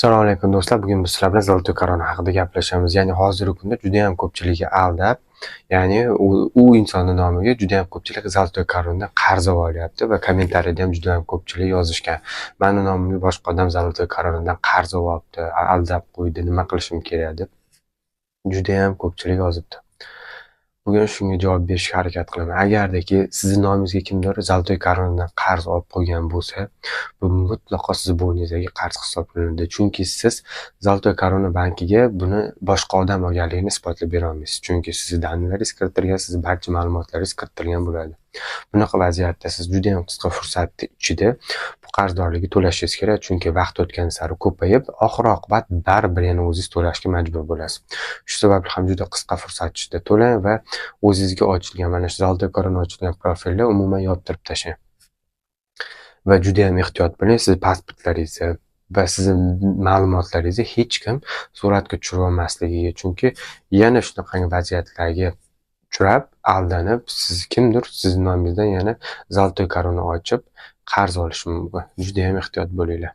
Assalomu alaykum do'stlar. Bugun biz sizlar bilan Zoltoy Korona haqida gaplashamiz. Ya'ni hozirgi kunda juda ham ko'pchiligi aldab, ya'ni u insonning nomiga juda ham ko'pchilik Zoltoy Koronadan qarz olyapti va kommentariyada ham juda ham ko'pchilik yozishgan. Meni nomimga boshqa odam Zoltoy Koronadan qarz olyapti, aldab qo'ydi, nima qilishim kerak deb juda ham ko'pchilik yozibdi. Bugun shunga javob berishga harakat qilaman. Agardaki sizning nomingizga kimdir Zoltoy Koronadan qarz olib qo'ygan bo'lsa, bu mutlaqo siz bo'yningizdagi qarz hisoblanadi. Chunki siz Zoltoy Korona bankiga buni boshqa odam olganligini isbotlab bera olmaysiz. Chunki sizning danlaringiz kiritilgan, siz barcha ma'lumotlaringiz kiritilgan bo'ladi. Bunaqa vaziyatda siz juda ham qisqa fursat ichida bu qarzdorlikni to'lashingiz kerak, chunki vaqt o'tgan sari ko'payib, oxir-oqibat baribir yana o'zingiz to'lashga majbur bo'lasiz. Shu sababli ham juda qisqa fursat ichida to'lang va o'zingizga ochilgan mana shu Zoltoy Korona ochilgan profilni umuman yoptirib tashlang. Va juda ham ehtiyot bo'ling, siz pasportlaringizni va sizning ma'lumotlaringizni hech kim suratga tushirib olmasligiga, chunki yana shunaqa vaziyatlarga uchrab, aldanib, siz kimdir sizning nomingizdan yana Zoltoy Korona ochib qarz olishi mumkin. Juda ham ehtiyot bo'linglar.